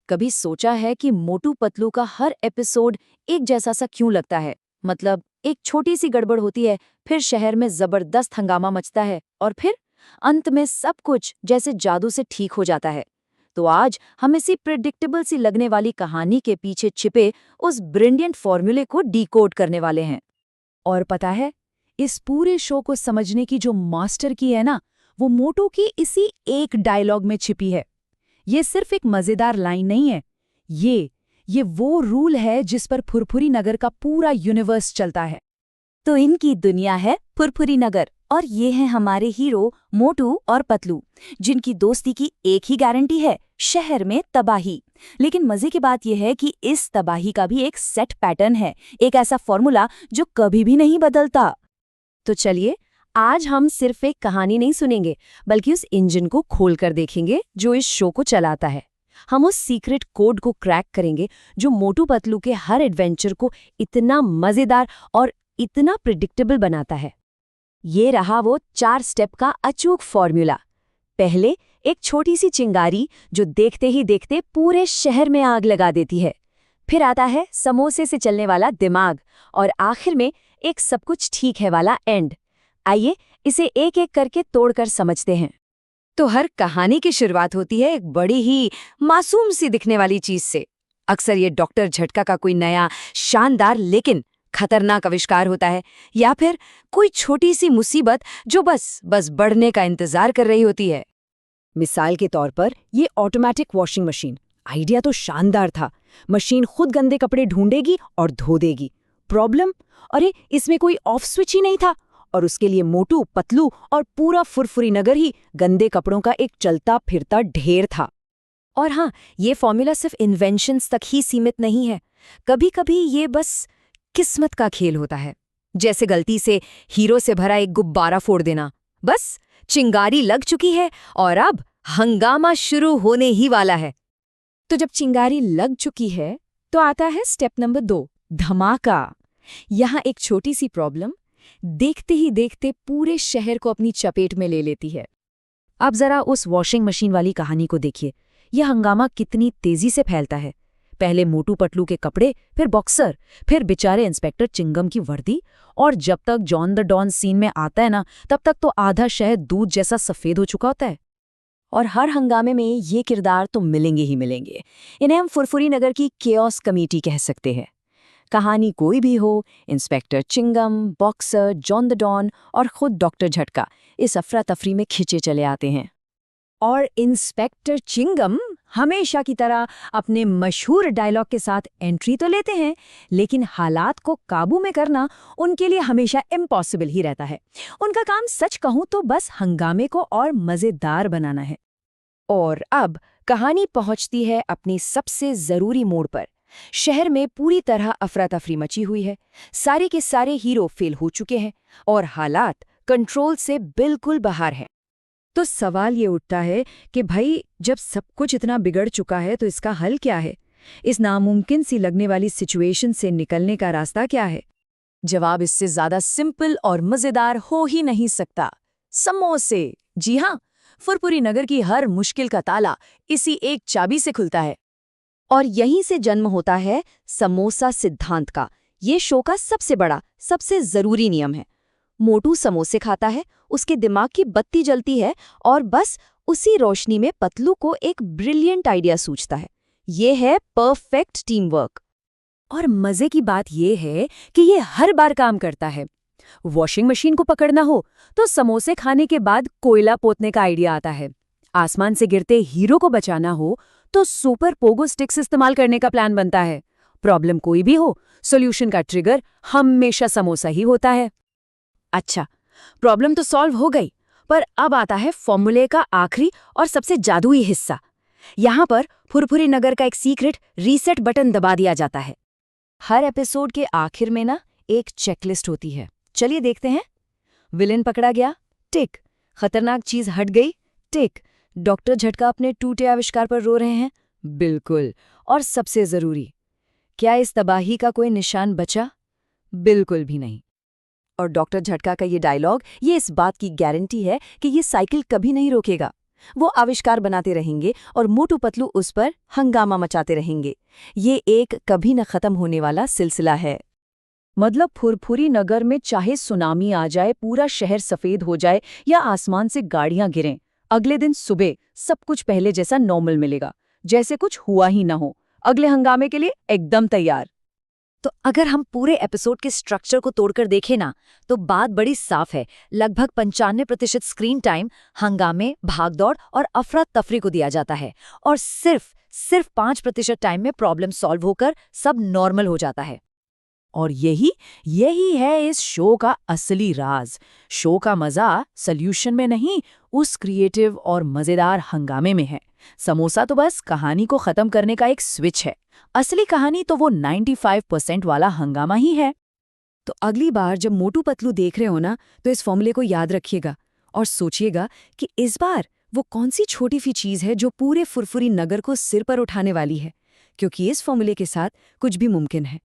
कभी सोचा है कि मोटू पतलू का हर एपिसोड एक जैसा सा क्यों लगता है? मतलब एक छोटी सी गड़बड़ होती है, फिर शहर में जबरदस्त हंगामा मचता है और फिर अंत में सब कुछ जैसे जादू से ठीक हो जाता है। तो आज हम इसी प्रिडिक्टेबल सी लगने वाली कहानी के पीछे छिपे उस ब्रिलियंट फॉर्मूले को डिकोड करने वाले हैं। और पता है, इस पूरे शो को समझने की जो मास्टर की है ना, वो मोटू की इसी एक डायलॉग में छिपी है। ये सिर्फ एक मजेदार लाइन नहीं है, ये वो रूल है जिस पर फुरफुरी नगर का पूरा यूनिवर्स चलता है। तो इनकी दुनिया है फुरफुरी नगर और ये हैं हमारे हीरो मोटू और पतलू, जिनकी दोस्ती की एक ही गारंटी है, शहर में तबाही। लेकिन मजे की बात यह है कि इस तबाही का भी एक सेट पैटर्न है, एक ऐसा फॉर्मूला जो कभी भी नहीं बदलता। तो चलिए, आज हम सिर्फ एक कहानी नहीं सुनेंगे, बल्कि उस इंजन को खोलकर देखेंगे जो इस शो को चलाता है। हम उस सीक्रेट कोड को क्रैक करेंगे जो मोटू पतलू के हर एडवेंचर को इतना मजेदार और इतना प्रिडिक्टेबल बनाता है। ये रहा वो 4 स्टेप का अचूक फॉर्मूला। पहले, एक छोटी सी चिंगारी जो देखते ही देखते पूरे शहर में आग लगा देती है। फिर आता है समोसे से चलने वाला दिमाग और आखिर में एक सब कुछ ठीक है वाला एंड। आइए इसे एक एक करके तोड़कर समझते हैं। तो हर कहानी की शुरुआत होती है एक बड़ी ही मासूम सी दिखने वाली चीज से। अक्सर ये डॉक्टर झटका का कोई नया शानदार लेकिन खतरनाक आविष्कार होता है, या फिर कोई छोटी सी मुसीबत जो बस बढ़ने का इंतजार कर रही होती है। मिसाल के तौर पर ये ऑटोमेटिक वॉशिंग मशीन। आइडिया तो शानदार था। मशीन खुद गंदे कपड़े ढूंढेगी और धो देगी। प्रॉब्लम, अरे इसमें कोई ऑफ स्विच ही नहीं था, और उसके लिए मोटू, पतलू और पूरा फुरफुरी नगर ही गंदे कपड़ों का एक चलता फिरता ढेर था। और हाँ, ये फॉर्मूला सिर्फ इन्वेंशंस तक ही सीमित नहीं है। कभी कभी ये बस किस्मत का खेल होता है। जैसे गलती से हीरो से भरा एक गुब्बारा फोड़ देना, बस चिंगारी लग चुकी है और अब हंगामा शुरू होने ही वाला है। तो जब चिंगारी लग चुकी है तो आता है स्टेप नंबर 2, धमाका। यहाँ एक छोटी सी प्रॉब्लम देखते ही देखते पूरे शहर को अपनी चपेट में ले लेती है। अब जरा उस वॉशिंग मशीन वाली कहानी को देखिए। यह हंगामा कितनी तेजी से फैलता है। पहले मोटू पतलू के कपड़े, फिर बॉक्सर, फिर बेचारे इंस्पेक्टर चिंगम की वर्दी, और जब तक जॉन द डॉन सीन में आता है ना, तब तक तो आधा शहर दूध जैसा सफेद हो चुका होता है। और हर हंगामे में ये किरदार तो मिलेंगे ही मिलेंगे। इन्हें हम फुरफुरी नगर की केओस कमेटी कह सकते हैं। कहानी कोई भी हो, inspector Chingam, boxer, John the don और खुद डॉक्टर झटका इस अफरा तफरी में खिंचे चले आते हैं। और इंस्पेक्टर चिंगम हमेशा की तरह अपने मशहूर डायलॉग के साथ एंट्री तो लेते हैं, लेकिन हालात को काबू में करना उनके लिए हमेशा इम्पॉसिबल ही रहता है। उनका काम सच कहूं तो बस हंगामे को और मजेदार बनाना है। और अब कहानी पहुंचती है अपनी सबसे जरूरी मोड़ पर। शहर में पूरी तरह अफरा तफरी मची हुई है। सारे के सारे हीरो फेल हो चुके हैं और हालात कंट्रोल से बिल्कुल बाहर है। तो सवाल ये उठता है कि भाई, जब सब कुछ इतना बिगड़ चुका है तो इसका हल क्या है? इस नामुमकिन सी लगने वाली सिचुएशन से निकलने का रास्ता क्या है? जवाब इससे ज्यादा सिंपल और मजेदार हो ही नहीं सकता। समोसे। जी हाँ, फुरफुरी नगर की हर मुश्किल का ताला इसी एक चाबी से खुलता है। और यहीं से जन्म होता है समोसा सिद्धांत का। ये शो का सबसे बड़ा, सबसे जरूरी नियम है। मोटू समोसे खाता है, उसके दिमाग की बत्ती जलती है और बस उसी रोशनी में पतलू को एक ब्रिलियंट आइडिया सूझता है। ये है परफेक्ट टीम वर्क। और मजे की बात यह है कि ये हर बार काम करता है। वॉशिंग मशीन को पकड़ना हो तो समोसे खाने के बाद कोयला पोतने का आइडिया आता है। आसमान से गिरते हीरो को बचाना हो तो सुपर पोगो स्टिक्स इस्तेमाल करने का प्लान बनता है। प्रॉब्लम कोई भी हो, सॉल्यूशन का ट्रिगर हमेशा समोसा ही होता है। अच्छा, प्रॉब्लम तो सॉल्व हो गई, पर अब आता है फॉर्मूले का आखिरी और सबसे जादुई हिस्सा। यहाँ पर फुरफुरी नगर का एक सीक्रेट रीसेट बटन दबा दिया जाता है। हर एपिसोड के आखिर में ना एक चेकलिस्ट होती है। चलिए देखते हैं। विलेन पकड़ा गया, टिक। खतरनाक चीज हट गई, टिक। डॉक्टर झटका अपने टूटे आविष्कार पर रो रहे हैं, बिल्कुल। और सबसे जरूरी, क्या इस तबाही का कोई निशान बचा? बिल्कुल भी नहीं। और डॉक्टर झटका का ये डायलॉग, ये इस बात की गारंटी है कि ये साइकिल कभी नहीं रोकेगा। वो आविष्कार बनाते रहेंगे और मोटू पतलू उस पर हंगामा मचाते रहेंगे। ये एक कभी न खत्म होने वाला सिलसिला है। मतलब फुरफुरी नगर में चाहे सुनामी आ जाए, पूरा शहर सफेद हो जाए या आसमान से गाड़ियां गिरें, अगले दिन सुबह सब कुछ पहले जैसा नॉर्मल मिलेगा, जैसे कुछ हुआ ही ना हो। अगले हंगामे के लिए एकदम तैयार। तो अगर हम पूरे एपिसोड के स्ट्रक्चर को तोड़कर देखें ना, तो बात बड़ी साफ है। लगभग 95% स्क्रीन टाइम हंगामे, भागदौड़ और अफरा तफरी को दिया जाता है, और सिर्फ 5% टाइम में प्रॉब्लम सॉल्व होकर सब नॉर्मल हो जाता है। और यही है इस शो का असली राज। शो का मजा सॉल्यूशन में नहीं, उस क्रिएटिव और मजेदार हंगामे में है। समोसा तो बस कहानी को खत्म करने का एक स्विच है, असली कहानी तो वो 95% वाला हंगामा ही है। तो अगली बार जब मोटू पतलू देख रहे हो ना, तो इस फॉर्मूले को याद रखिएगा और सोचिएगा कि इस बार वो कौन सी छोटी सी चीज है जो पूरे फुरफुरी नगर को सिर पर उठाने वाली है, क्योंकि इस फॉर्मूले के साथ कुछ भी मुमकिन है।